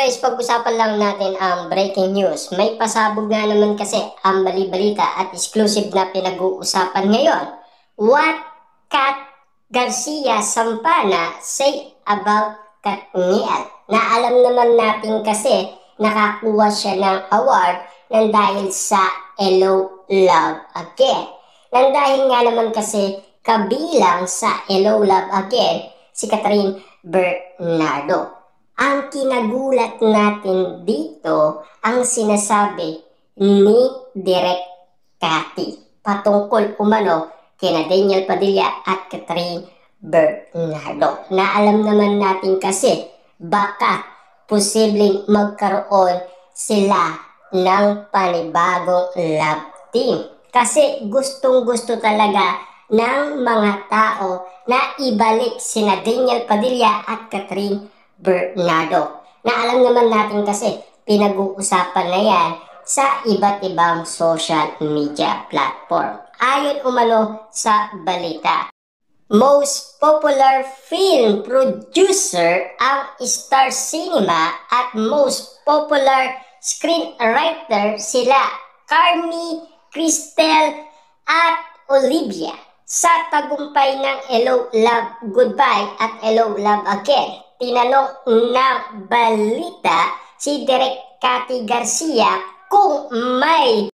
guys, pag-usapan lang natin ang breaking news. May pasabog nga naman kasi ang bali-balita at exclusive na pinag-uusapan ngayon. What Kat Garcia Sampana say about Katniel? Na alam naman natin kasi nakakuha siya ng award nang dahil sa Hello Love Again. Nang dahil nga naman kasi kabilang sa Hello Love Again si Catherine Bernardo. Ang kinagulat natin dito, ang sinasabi ni Direk Cathy patungkol umano kina Daniel Padilla at Catherine Bernardo. Na alam naman natin kasi baka posibleng magkaroon sila ng panibagong love team. Kasi gustong-gusto talaga ng mga tao na ibalik sina Daniel Padilla at Catherine Bernardo. Na alam naman natin kasi pinag-uusapan na yan sa iba't ibang social media platform. Ayon umano sa balita, most popular film producer ang Star Cinema at most popular screenwriter sila Carmi, Cristel at Olivia sa tagumpay ng Hello Love Goodbye at Hello Love Again. Tinanong ng balita si Direk Cathy Garcia kung may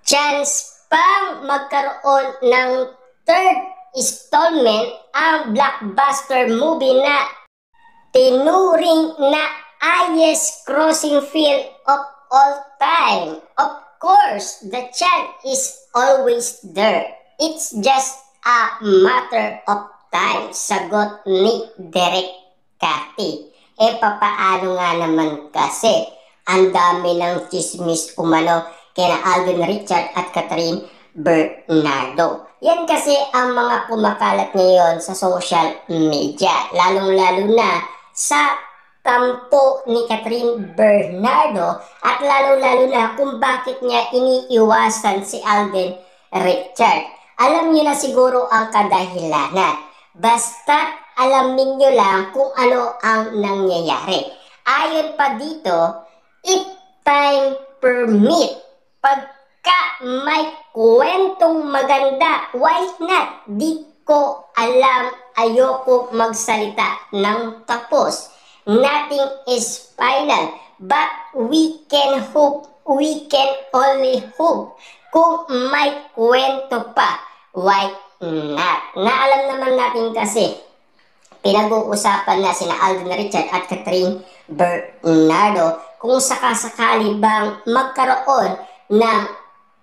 chance pang magkaroon ng third installment ang blockbuster movie na tinuring na highest grossing film of all time. Of course, the chance is always there. It's just a matter of time, sagot ni Direk Cathy. Papaano nga naman kasi ang dami ng chismis umano kina Alden Richard at Catherine Bernardo. Yan kasi ang mga kumakalat ngayon sa social media, lalong-lalo na sa kampo ni Catherine Bernardo at lalong-lalo na kung bakit niya iniiwasan si Alden Richard. Alam niyo na siguro ang kadahilanan. Basta alamin nyo lang kung ano ang nangyayari. Ayon pa dito, if time permit, pagka may kwentong maganda, why not? Di ko alam, ayoko magsalita ng tapos. Nothing is final, but we can hope, we can only hope. Kung may kwento pa, why not? Naalam naman natin kasi pinag-uusapan na sina Alden Richard at Catherine Bernardo kung sakasakali bang magkaroon ng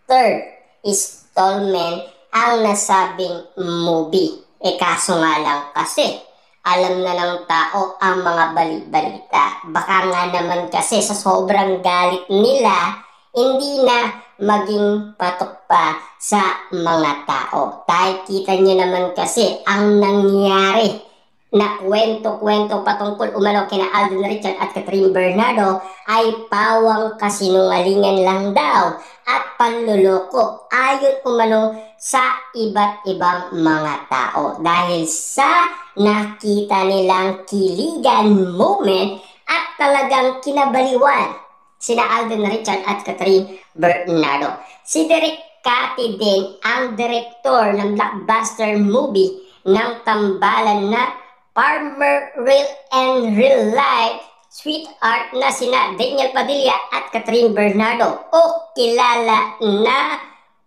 third installment ang nasabing movie. Kaso nga lang kasi alam na ng tao ang mga bali-balita. Baka nga naman kasi sa sobrang galit nila, hindi na maging patok pa sa mga tao. Dahil kita nyo naman kasi ang nangyari na kwento-kwento patungkol umano kina Alden Richard at Catherine Bernardo ay pawang kasinungalingan lang daw at panluloko ayon umano sa iba't ibang mga tao dahil sa nakita nilang kiligan moment at talagang kinabaliwan sina Alden Richard at Catherine Bernardo. Si Direk Cathy din ang direktor ng blockbuster movie ng tambalan na Farmer Real and Real Life Sweetheart na sina Daniel Padilla at Catherine Bernardo o kilala na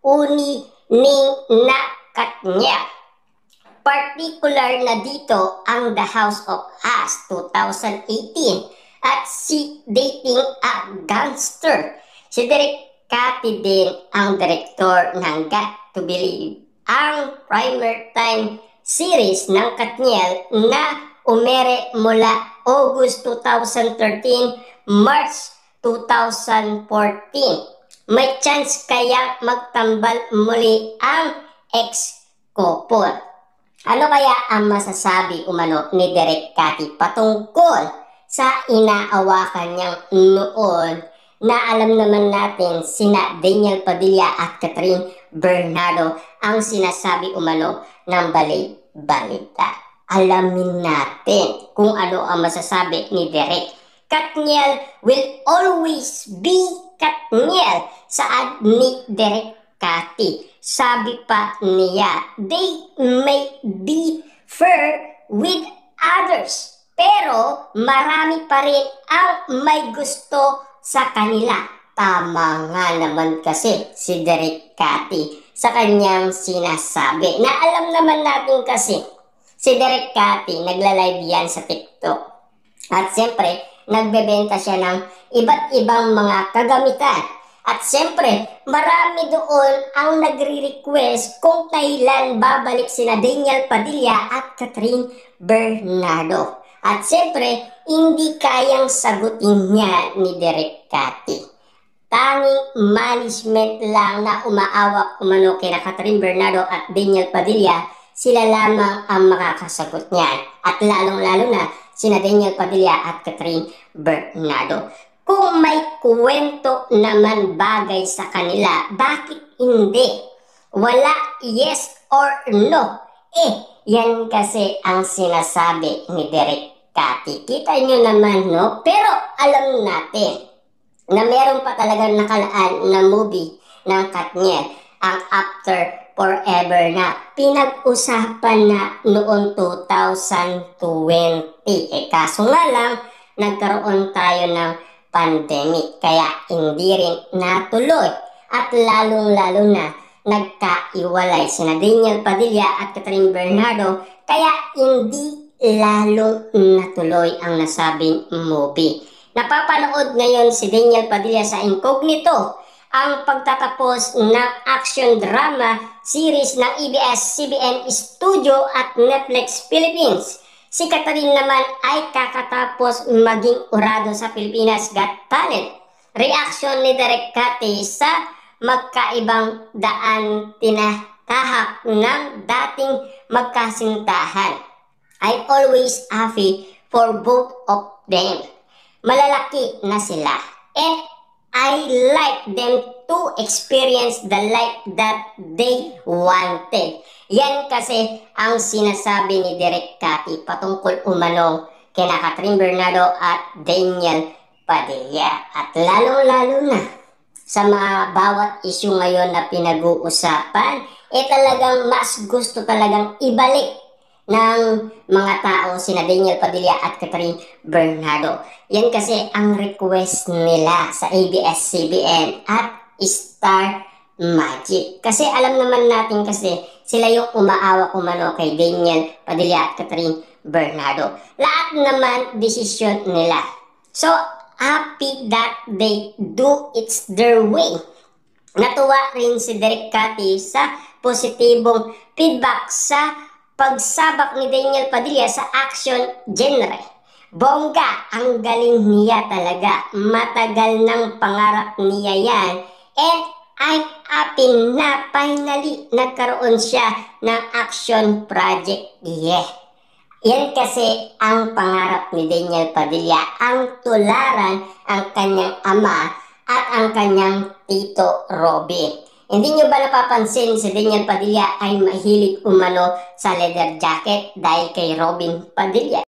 Uni Ning na Katniel. Particular na dito ang The House of Us 2018 at si Dating a Gangster. Si Direk Cathy din ang direktor ng Got to Believe, ang primer time series ng Katniel na umere mula August 2013, March 2014. May chance kaya magtambal muli ang ex-couple. Ano kaya ang masasabi umano ni Direk Cathy patungkol sa inaawakan niyang noon na alam naman natin sina Daniel Padilla at Catherine Bernardo ang sinasabi umano ng bali-balita. Alamin natin kung ano ang masasabi ni Direk Katniel will always be Katniel, saad ni Direk Cathy. Sabi pa niya, they may differ with others, pero marami pa rin ang may gusto sa kanila. Tama nga naman kasi si Direk Cathy sa kanyang sinasabi. Na alam naman natin kasi si Direk Cathy nagla-live yan sa TikTok. At siyempre, nagbebenta siya ng iba't ibang mga kagamitan. At siyempre, marami doon ang nagre-request kung kailan babalik sina Daniel Padilla at Catherine Bernardo. At siyempre, hindi kayang sagutin niya ni Direk Cathy. Tanging management lang na umaawak umano kina Catherine Bernardo at Daniel Padilla, sila lamang ang makakasagot niyan. At lalong-lalo na sina Daniel Padilla at Catherine Bernardo. Kung may kwento naman bagay sa kanila, bakit hindi? Wala yes or no. Yan kasi ang sinasabi ni Direk Cathy. Kita nyo naman, no? Pero alam natin na meron pa talagang nakalaan na movie ng Katniel, ang After Forever, na pinag-usapan na noong 2020. Kaso nga lang, nagkaroon tayo ng pandemic, kaya hindi rin natuloy. At lalong-lalo na, nagkaiwalay sina Daniel Padilla at Catherine Bernardo, kaya hindi lalong natuloy ang nasabing movie. Napapanood ngayon si Daniel Padilla sa Incognito, ang pagtatapos ng action drama series ng ABS-CBN Studio at Netflix Philippines. Si Catherine naman ay kakatapos maging urado sa Pilipinas Got Talent. Reaksyon ni Direk Cathy sa magkaibang daan tinatahak ng dating magkasintahan. I'm always happy for both of them. Malalaki na sila. And I like them to experience the life that they wanted. Yan kasi ang sinasabi ni Direk Cathy patungkol umano kina Catherine Bernardo at Daniel Padilla. At lalong-lalo na sa mga bawat issue ngayon na pinag-uusapan, talagang mas gusto talagang ibalik ng mga tao sina Daniel Padilla at Catherine Bernardo. Yan kasi ang request nila sa ABS-CBN at Star Magic. Kasi alam naman natin kasi sila yung umaawak umano kay Daniel Padilla at Catherine Bernardo. Lahat naman desisyon nila. So, happy that they do it their way. Natuwa rin si Direk Cathy sa positibong feedback sa pagsabak ni Daniel Padilla sa action genre. Bongga, ang galing niya talaga. Matagal ng pangarap niya yan. And I'm happy na finally nagkaroon siya ng action project. Yan kasi ang pangarap ni Daniel Padilla, ang tularan ang kanyang ama at ang kanyang tito Robby. Hindi nyo ba napapansin si Daniel Padilla ay mahilig umano sa leather jacket dahil kay Robin Padilla?